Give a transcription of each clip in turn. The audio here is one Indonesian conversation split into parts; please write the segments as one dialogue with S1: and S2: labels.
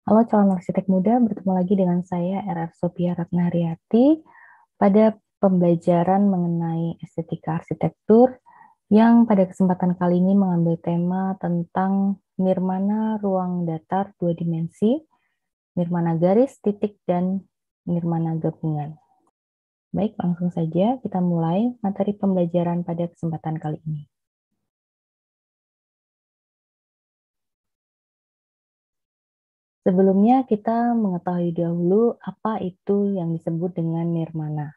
S1: Halo calon arsitek muda, bertemu lagi dengan saya RR Sophia Ratnahariati pada pembelajaran mengenai estetika arsitektur yang pada kesempatan kali ini mengambil tema tentang nirmana ruang datar dua dimensi, nirmana garis, titik, dan nirmana gabungan. Baik, langsung saja kita mulai materi pembelajaran pada kesempatan kali ini. Sebelumnya kita mengetahui dahulu apa itu yang disebut dengan nirmana.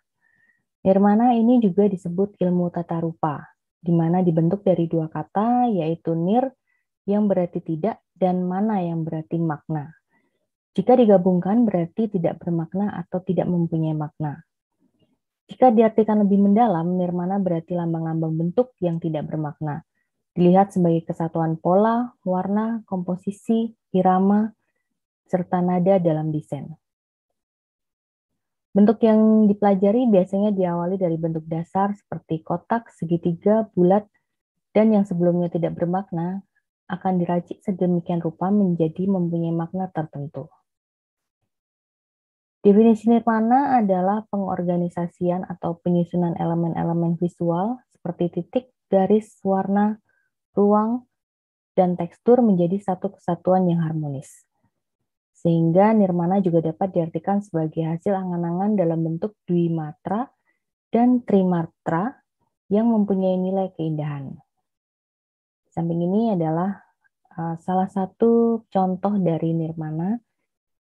S1: Nirmana ini juga disebut ilmu tata rupa, di mana dibentuk dari dua kata, yaitu nir yang berarti tidak dan mana yang berarti makna. Jika digabungkan berarti tidak bermakna atau tidak mempunyai makna. Jika diartikan lebih mendalam, nirmana berarti lambang-lambang bentuk yang tidak bermakna. Dilihat sebagai kesatuan pola, warna, komposisi, irama, serta nada dalam desain. Bentuk yang dipelajari biasanya diawali dari bentuk dasar seperti kotak, segitiga, bulat, dan yang sebelumnya tidak bermakna akan diracik sedemikian rupa menjadi mempunyai makna tertentu. Definisi nirmana adalah pengorganisasian atau penyusunan elemen-elemen visual seperti titik, garis, warna, ruang, dan tekstur menjadi satu kesatuan yang harmonis. Sehingga nirmana juga dapat diartikan sebagai hasil angan-angan dalam bentuk dwimatra dan trimatra yang mempunyai nilai keindahan. Samping ini adalah salah satu contoh dari nirmana,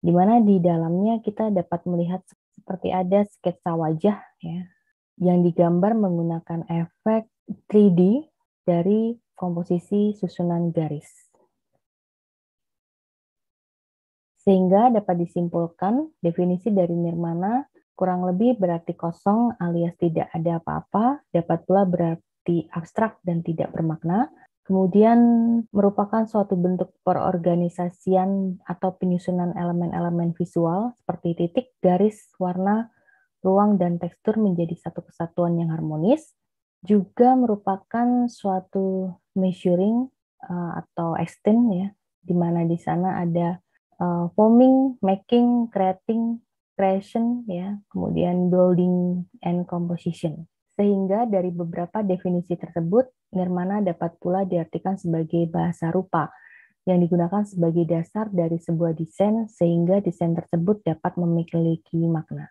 S1: di mana di dalamnya kita dapat melihat seperti ada sketsa wajah ya, yang digambar menggunakan efek 3D dari komposisi susunan garis. Sehingga dapat disimpulkan definisi dari nirmana kurang lebih berarti kosong alias tidak ada apa-apa, dapat pula berarti abstrak dan tidak bermakna, kemudian merupakan suatu bentuk perorganisasian atau penyusunan elemen-elemen visual seperti titik, garis, warna, ruang, dan tekstur menjadi satu kesatuan yang harmonis, juga merupakan suatu measuring atau extent ya, di mana di sana ada forming, making, creating, creation ya, kemudian building and composition. Sehingga dari beberapa definisi tersebut, nirmana dapat pula diartikan sebagai bahasa rupa yang digunakan sebagai dasar dari sebuah desain sehingga desain tersebut dapat memiliki makna.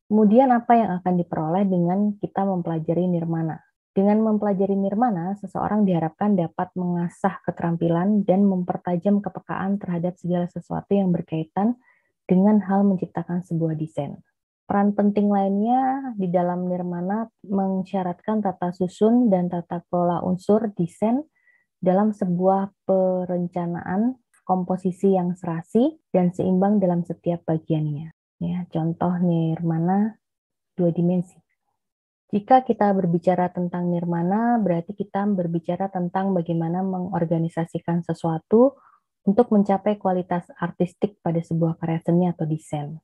S1: Kemudian apa yang akan diperoleh dengan kita mempelajari nirmana? Dengan mempelajari nirmana, seseorang diharapkan dapat mengasah keterampilan dan mempertajam kepekaan terhadap segala sesuatu yang berkaitan dengan hal menciptakan sebuah desain. Peran penting lainnya di dalam nirmana mensyaratkan tata susun dan tata kelola unsur desain dalam sebuah perencanaan komposisi yang serasi dan seimbang dalam setiap bagiannya. Ya, contoh nirmana dua dimensi. Jika kita berbicara tentang nirmana, berarti kita berbicara tentang bagaimana mengorganisasikan sesuatu untuk mencapai kualitas artistik pada sebuah karya seni atau desain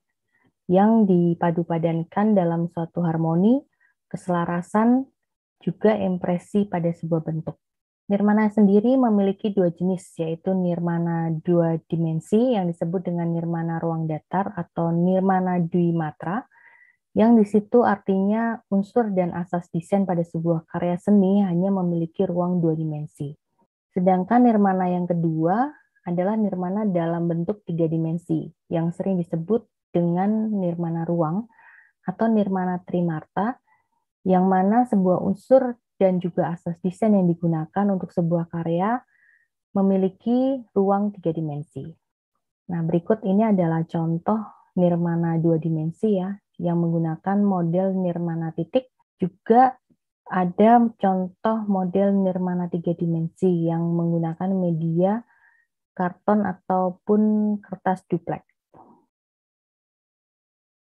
S1: yang dipadu-padankan dalam suatu harmoni, keselarasan, juga impresi pada sebuah bentuk. Nirmana sendiri memiliki dua jenis, yaitu nirmana dua dimensi yang disebut dengan nirmana ruang datar atau nirmana dwimatra, yang di situ artinya unsur dan asas desain pada sebuah karya seni hanya memiliki ruang dua dimensi. Sedangkan nirmana yang kedua adalah nirmana dalam bentuk tiga dimensi, yang sering disebut dengan nirmana ruang atau nirmana trimarta, yang mana sebuah unsur dan juga asas desain yang digunakan untuk sebuah karya memiliki ruang tiga dimensi. Nah, berikut ini adalah contoh nirmana dua dimensi ya, yang menggunakan model nirmana titik. Juga ada contoh model nirmana tiga dimensi yang menggunakan media karton ataupun kertas duplek.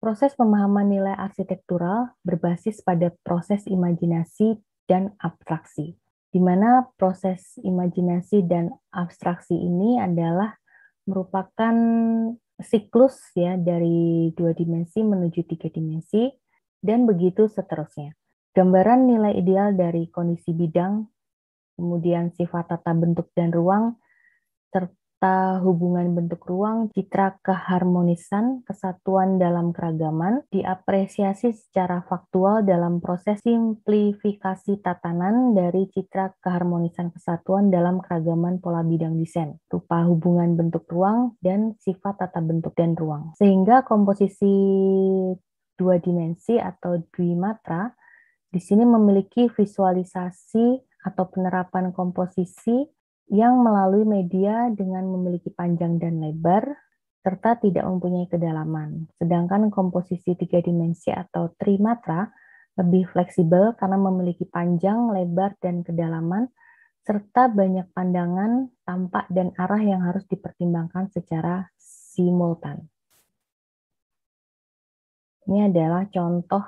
S1: Proses pemahaman nilai arsitektural berbasis pada proses imajinasi dan abstraksi, di mana proses imajinasi dan abstraksi ini adalah merupakan siklus ya dari dua dimensi menuju tiga dimensi dan begitu seterusnya. Gambaran nilai ideal dari kondisi bidang, kemudian sifat tata bentuk dan ruang, tata hubungan bentuk ruang, citra keharmonisan, kesatuan dalam keragaman, diapresiasi secara faktual dalam proses simplifikasi tatanan dari citra keharmonisan kesatuan dalam keragaman pola bidang desain, rupa hubungan bentuk ruang dan sifat tata bentuk dan ruang. Sehingga komposisi dua dimensi atau dwimatra di sini memiliki visualisasi atau penerapan komposisi yang melalui media dengan memiliki panjang dan lebar, serta tidak mempunyai kedalaman. Sedangkan komposisi tiga dimensi atau trimatra lebih fleksibel karena memiliki panjang, lebar, dan kedalaman, serta banyak pandangan, tampak, dan arah yang harus dipertimbangkan secara simultan. Ini adalah contoh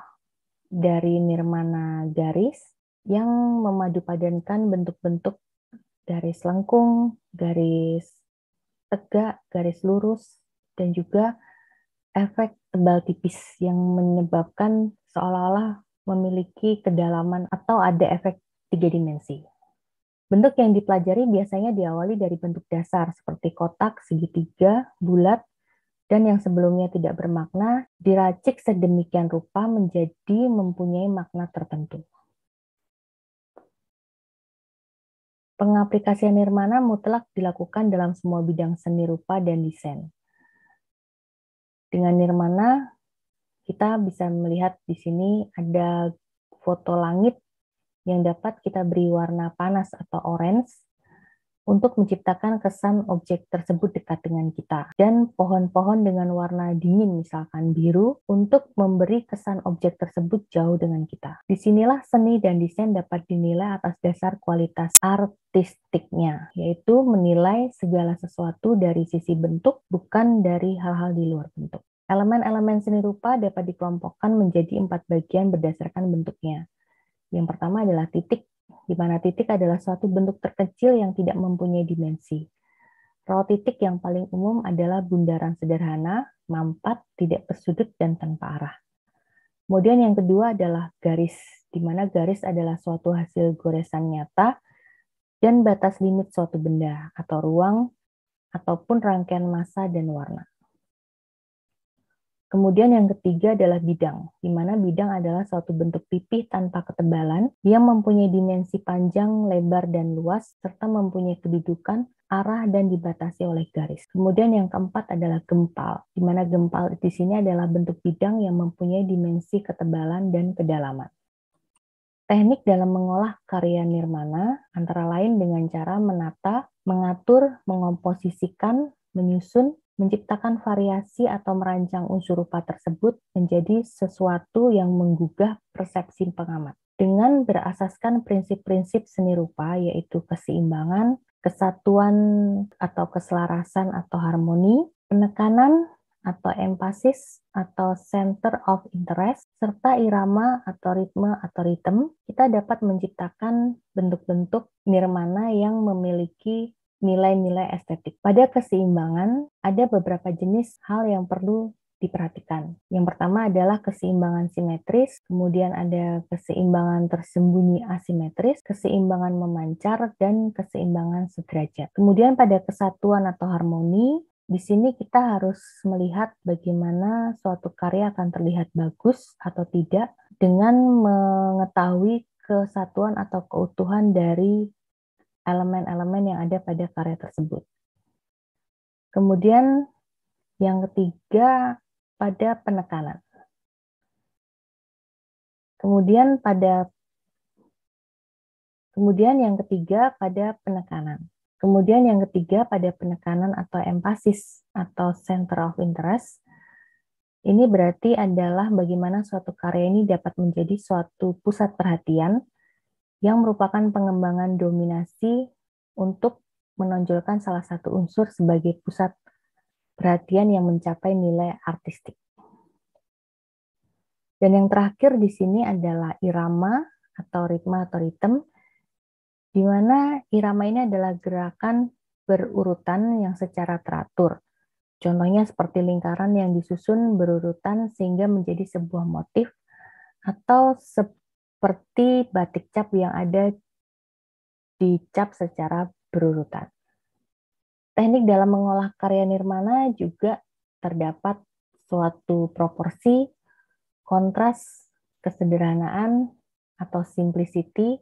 S1: dari nirmana garis yang memadupadankan bentuk-bentuk garis lengkung, garis tegak, garis lurus, dan juga efek tebal tipis yang menyebabkan seolah-olah memiliki kedalaman atau ada efek tiga dimensi. Bentuk yang dipelajari biasanya diawali dari bentuk dasar seperti kotak, segitiga, bulat, dan yang sebelumnya tidak bermakna diracik sedemikian rupa menjadi mempunyai makna tertentu. Pengaplikasian nirmana mutlak dilakukan dalam semua bidang seni rupa dan desain. Dengan nirmana, kita bisa melihat di sini ada foto langit yang dapat kita beri warna panas atau orange untuk menciptakan kesan objek tersebut dekat dengan kita. Dan pohon-pohon dengan warna dingin, misalkan biru, untuk memberi kesan objek tersebut jauh dengan kita. Disinilah seni dan desain dapat dinilai atas dasar kualitas artistiknya, yaitu menilai segala sesuatu dari sisi bentuk, bukan dari hal-hal di luar bentuk. Elemen-elemen seni rupa dapat dikelompokkan menjadi 4 bagian berdasarkan bentuknya. Yang pertama adalah titik, di mana titik adalah suatu bentuk terkecil yang tidak mempunyai dimensi. Roh titik yang paling umum adalah bundaran sederhana, mampat, tidak bersudut, dan tanpa arah. Kemudian yang kedua adalah garis, di mana garis adalah suatu hasil goresan nyata dan batas limit suatu benda atau ruang ataupun rangkaian massa dan warna. Kemudian yang ketiga adalah bidang, di mana bidang adalah suatu bentuk pipih tanpa ketebalan yang mempunyai dimensi panjang, lebar, dan luas, serta mempunyai kedudukan, arah, dan dibatasi oleh garis. Kemudian yang keempat adalah gempal, di mana gempal di sini adalah bentuk bidang yang mempunyai dimensi ketebalan dan kedalaman. Teknik dalam mengolah karya nirmana antara lain dengan cara menata, mengatur, mengomposisikan, menyusun, menciptakan variasi atau merancang unsur rupa tersebut menjadi sesuatu yang menggugah persepsi pengamat. Dengan berasaskan prinsip-prinsip seni rupa, yaitu keseimbangan, kesatuan atau keselarasan atau harmoni, penekanan atau empasis atau center of interest, serta irama atau ritme atau ritme, kita dapat menciptakan bentuk-bentuk nirmana yang memiliki nilai-nilai estetik. Pada keseimbangan, ada beberapa jenis hal yang perlu diperhatikan. Yang pertama adalah keseimbangan simetris, kemudian ada keseimbangan tersembunyi asimetris, keseimbangan memancar, dan keseimbangan sederajat. Kemudian pada kesatuan atau harmoni, di sini kita harus melihat bagaimana suatu karya akan terlihat bagus atau tidak dengan mengetahui kesatuan atau keutuhan dari elemen-elemen yang ada pada karya tersebut. Kemudian yang ketiga pada penekanan. Kemudian yang ketiga pada penekanan. Kemudian yang ketiga pada penekanan atau empasis atau center of interest. Ini berarti adalah bagaimana suatu karya ini dapat menjadi suatu pusat perhatian yang merupakan pengembangan dominasi untuk menonjolkan salah satu unsur sebagai pusat perhatian yang mencapai nilai artistik. Dan yang terakhir di sini adalah irama atau ritme atau ritme, di mana irama ini adalah gerakan berurutan yang secara teratur. Contohnya seperti lingkaran yang disusun berurutan sehingga menjadi sebuah motif, atau seperti batik cap yang ada dicap secara berurutan. Teknik dalam mengolah karya nirmana juga terdapat suatu proporsi, kontras, kesederhanaan atau simplicity,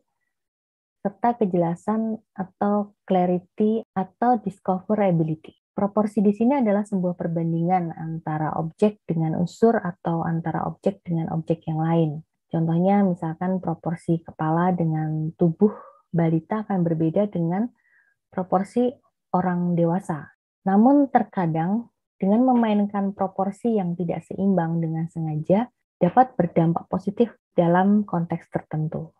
S1: serta kejelasan atau clarity atau discoverability. Proporsi di sini adalah sebuah perbandingan antara objek dengan unsur atau antara objek dengan objek yang lain. Contohnya misalkan proporsi kepala dengan tubuh balita akan berbeda dengan proporsi orang dewasa. Namun terkadang dengan memainkan proporsi yang tidak seimbang dengan sengaja dapat berdampak positif dalam konteks tertentu.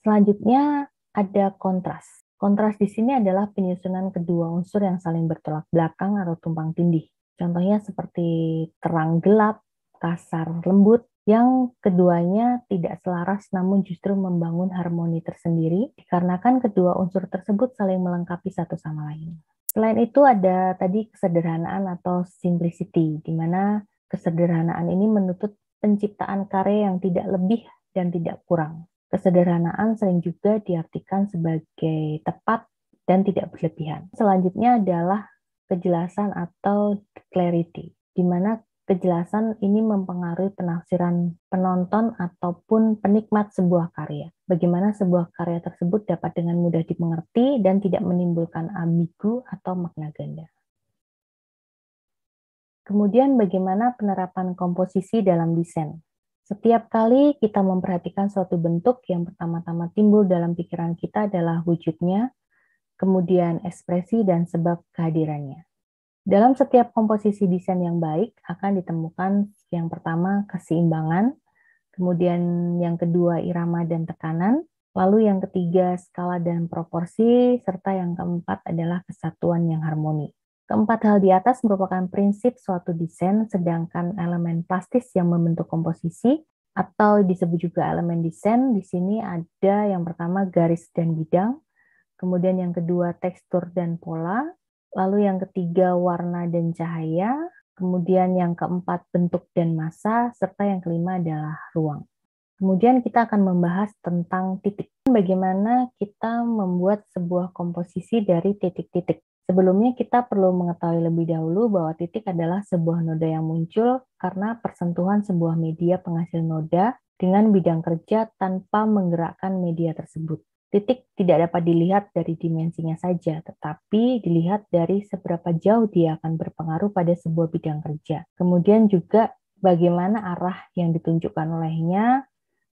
S1: Selanjutnya ada kontras. Kontras di sini adalah penyusunan kedua unsur yang saling bertolak belakang atau tumpang tindih. Contohnya seperti terang gelap, kasar lembut, yang keduanya tidak selaras namun justru membangun harmoni tersendiri dikarenakan kedua unsur tersebut saling melengkapi satu sama lain. Selain itu ada tadi kesederhanaan atau simplicity, di mana kesederhanaan ini menuntut penciptaan karya yang tidak lebih dan tidak kurang. Kesederhanaan sering juga diartikan sebagai tepat dan tidak berlebihan. Selanjutnya adalah kejelasan atau clarity, di mana kejelasan ini mempengaruhi penafsiran penonton ataupun penikmat sebuah karya. Bagaimana sebuah karya tersebut dapat dengan mudah dimengerti dan tidak menimbulkan ambigu atau makna ganda. Kemudian bagaimana penerapan komposisi dalam desain. Setiap kali kita memperhatikan suatu bentuk, yang pertama-tama timbul dalam pikiran kita adalah wujudnya, kemudian ekspresi dan sebab kehadirannya. Dalam setiap komposisi desain yang baik akan ditemukan yang pertama keseimbangan, kemudian yang kedua irama dan tekanan, lalu yang ketiga skala dan proporsi, serta yang keempat adalah kesatuan yang harmoni. Keempat hal di atas merupakan prinsip suatu desain, sedangkan elemen plastis yang membentuk komposisi atau disebut juga elemen desain, di sini ada yang pertama garis dan bidang, kemudian yang kedua tekstur dan pola, lalu yang ketiga warna dan cahaya, kemudian yang keempat bentuk dan massa, serta yang kelima adalah ruang. Kemudian kita akan membahas tentang titik. Bagaimana kita membuat sebuah komposisi dari titik-titik. Sebelumnya kita perlu mengetahui lebih dahulu bahwa titik adalah sebuah noda yang muncul karena persentuhan sebuah media penghasil noda dengan bidang kerja tanpa menggerakkan media tersebut. Titik tidak dapat dilihat dari dimensinya saja, tetapi dilihat dari seberapa jauh dia akan berpengaruh pada sebuah bidang kerja. Kemudian juga bagaimana arah yang ditunjukkan olehnya,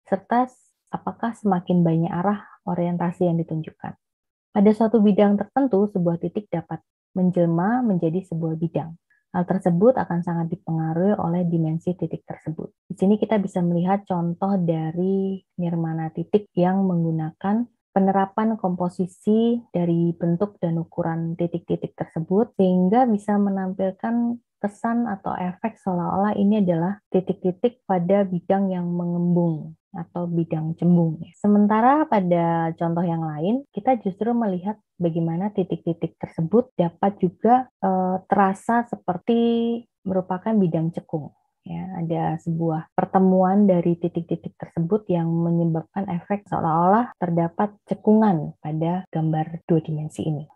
S1: serta apakah semakin banyak arah orientasi yang ditunjukkan. Pada suatu bidang tertentu, sebuah titik dapat menjelma menjadi sebuah bidang. Hal tersebut akan sangat dipengaruhi oleh dimensi titik tersebut. Di sini kita bisa melihat contoh dari nirmana titik yang menggunakan penerapan komposisi dari bentuk dan ukuran titik-titik tersebut, sehingga bisa menampilkan kesan atau efek seolah-olah ini adalah titik-titik pada bidang yang mengembung atau bidang cembung. Sementara pada contoh yang lain, kita justru melihat bagaimana titik-titik tersebut dapat juga terasa seperti merupakan bidang cekung. Ya, ada sebuah pertemuan dari titik-titik tersebut yang menyebabkan efek seolah-olah terdapat cekungan pada gambar dua dimensi ini.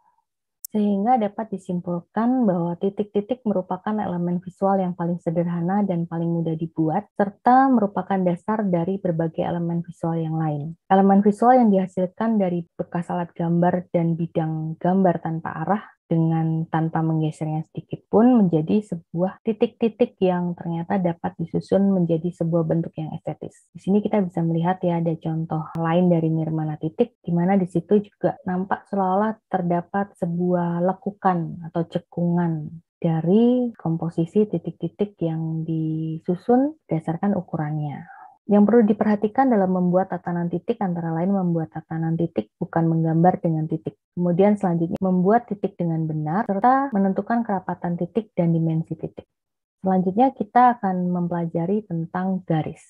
S1: Sehingga dapat disimpulkan bahwa titik-titik merupakan elemen visual yang paling sederhana dan paling mudah dibuat, serta merupakan dasar dari berbagai elemen visual yang lain. Elemen visual yang dihasilkan dari bekas alat gambar dan bidang gambar tanpa arah dengan tanpa menggesernya sedikit pun menjadi sebuah titik-titik yang ternyata dapat disusun menjadi sebuah bentuk yang estetis. Di sini kita bisa melihat ya ada contoh lain dari nirmana titik, di mana di situ juga nampak seolah-olah terdapat sebuah lekukan atau cekungan dari komposisi titik-titik yang disusun berdasarkan ukurannya. Yang perlu diperhatikan dalam membuat tatanan titik antara lain membuat tatanan titik bukan menggambar dengan titik. Kemudian selanjutnya membuat titik dengan benar serta menentukan kerapatan titik dan dimensi titik. Selanjutnya kita akan mempelajari tentang garis.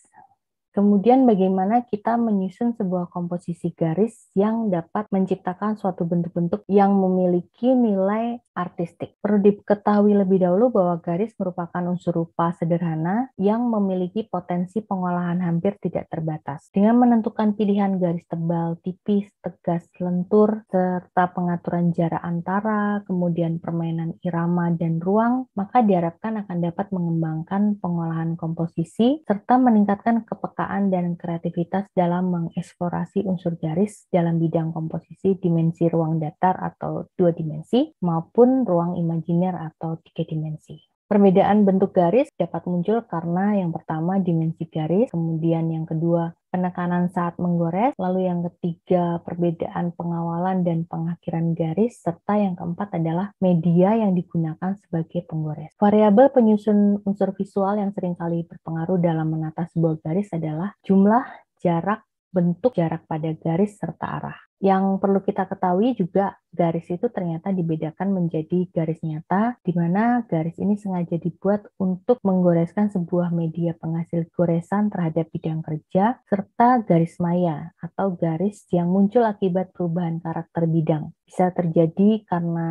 S1: Kemudian bagaimana kita menyusun sebuah komposisi garis yang dapat menciptakan suatu bentuk-bentuk yang memiliki nilai artistik. Perlu diketahui lebih dahulu bahwa garis merupakan unsur rupa sederhana yang memiliki potensi pengolahan hampir tidak terbatas. Dengan menentukan pilihan garis tebal, tipis, tegas, lentur, serta pengaturan jarak antara, kemudian permainan irama dan ruang, maka diharapkan akan dapat mengembangkan pengolahan komposisi serta meningkatkan kepekaan dan kreativitas dalam mengeksplorasi unsur garis dalam bidang komposisi dimensi ruang datar atau 2 dimensi maupun ruang imajiner atau 3 dimensi. Perbedaan bentuk garis dapat muncul karena yang pertama dimensi garis, kemudian yang kedua penekanan saat menggores, lalu yang ketiga perbedaan pengawalan dan pengakhiran garis, serta yang keempat adalah media yang digunakan sebagai penggores. Variabel penyusun unsur visual yang seringkali berpengaruh dalam menata sebuah garis adalah jumlah, jarak, bentuk, jarak pada garis, serta arah. Yang perlu kita ketahui juga garis itu ternyata dibedakan menjadi garis nyata, di mana garis ini sengaja dibuat untuk menggoreskan sebuah media penghasil goresan terhadap bidang kerja, serta garis maya atau garis yang muncul akibat perubahan karakter bidang. Bisa terjadi karena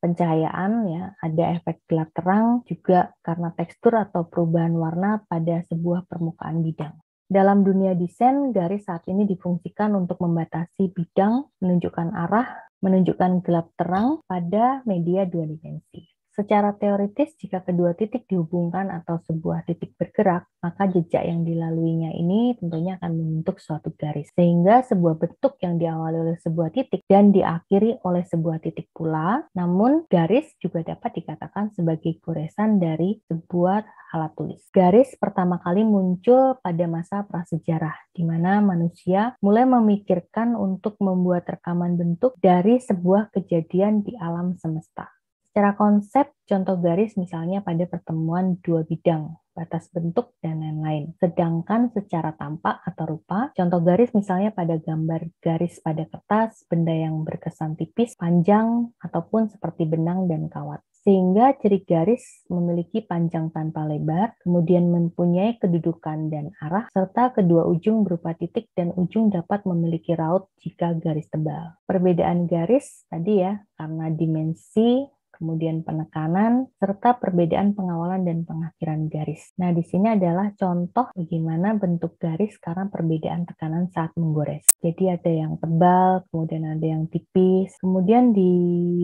S1: pencahayaan, ya, ada efek gelap terang, juga karena tekstur atau perubahan warna pada sebuah permukaan bidang. Dalam dunia desain, garis saat ini difungsikan untuk membatasi bidang, menunjukkan arah, menunjukkan gelap terang pada media 2 dimensi. Secara teoritis, jika kedua titik dihubungkan atau sebuah titik bergerak, maka jejak yang dilaluinya ini tentunya akan membentuk suatu garis. Sehingga sebuah bentuk yang diawali oleh sebuah titik dan diakhiri oleh sebuah titik pula, namun garis juga dapat dikatakan sebagai goresan dari sebuah alat tulis. Garis pertama kali muncul pada masa prasejarah, di mana manusia mulai memikirkan untuk membuat rekaman bentuk dari sebuah kejadian di alam semesta. Secara konsep, contoh garis misalnya pada pertemuan dua bidang, batas bentuk, dan lain-lain. Sedangkan secara tampak atau rupa, contoh garis misalnya pada gambar garis pada kertas, benda yang berkesan tipis, panjang, ataupun seperti benang dan kawat. Sehingga ciri garis memiliki panjang tanpa lebar, kemudian mempunyai kedudukan dan arah, serta kedua ujung berupa titik dan ujung dapat memiliki raut jika garis tebal. Perbedaan garis tadi ya, karena dimensi, kemudian penekanan, serta perbedaan pengawalan dan pengakhiran garis. Nah, di sini adalah contoh bagaimana bentuk garis karena perbedaan tekanan saat menggores. Jadi ada yang tebal, kemudian ada yang tipis, kemudian di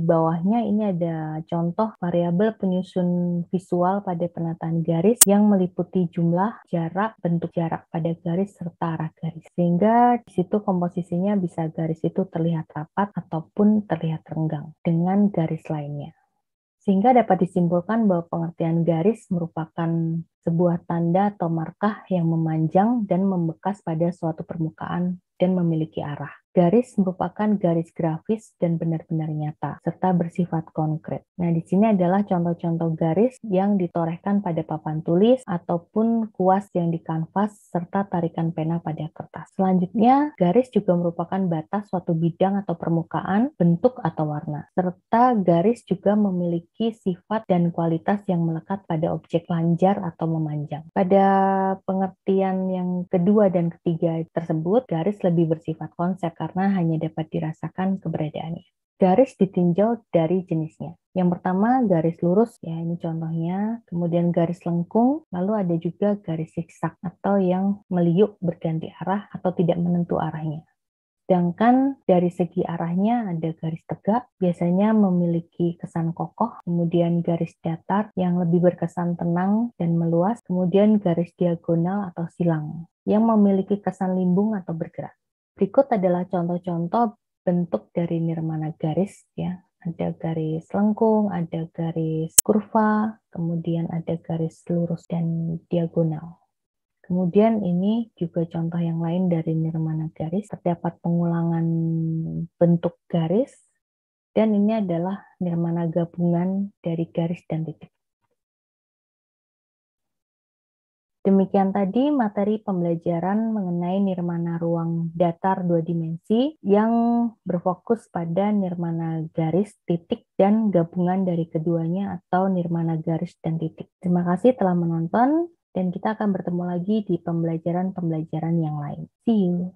S1: bawahnya ini ada contoh variabel penyusun visual pada penataan garis yang meliputi jumlah, jarak, bentuk jarak pada garis, serta arah garis. Sehingga di situ komposisinya bisa garis itu terlihat rapat ataupun terlihat renggang dengan garis lainnya. Sehingga dapat disimpulkan bahwa pengertian garis merupakan sebuah tanda atau markah yang memanjang dan membekas pada suatu permukaan dan memiliki arah. Garis merupakan garis grafis dan benar-benar nyata, serta bersifat konkret. Nah, di sini adalah contoh-contoh garis yang ditorehkan pada papan tulis ataupun kuas yang di kanvas, serta tarikan pena pada kertas. Selanjutnya, garis juga merupakan batas suatu bidang atau permukaan, bentuk atau warna. Serta garis juga memiliki sifat dan kualitas yang melekat pada objek lanjar atau memanjang. Pada pengertian yang kedua dan ketiga tersebut, garis lebih bersifat konsep karena hanya dapat dirasakan keberadaannya. Garis ditinjau dari jenisnya. Yang pertama garis lurus, ya ini contohnya, kemudian garis lengkung, lalu ada juga garis zigzag atau yang meliuk berganti arah atau tidak menentu arahnya. Sedangkan dari segi arahnya ada garis tegak, biasanya memiliki kesan kokoh, kemudian garis datar yang lebih berkesan tenang dan meluas, kemudian garis diagonal atau silang yang memiliki kesan limbung atau bergerak. Berikut adalah contoh-contoh bentuk dari nirmana garis, ya. Ada garis lengkung, ada garis kurva, kemudian ada garis lurus dan diagonal. Kemudian ini juga contoh yang lain dari nirmana garis, terdapat pengulangan bentuk garis, dan ini adalah nirmana gabungan dari garis dan titik. Demikian tadi materi pembelajaran mengenai nirmana ruang datar 2 dimensi yang berfokus pada nirmana garis, titik, dan gabungan dari keduanya atau nirmana garis dan titik. Terima kasih telah menonton, dan kita akan bertemu lagi di pembelajaran-pembelajaran yang lain. See you!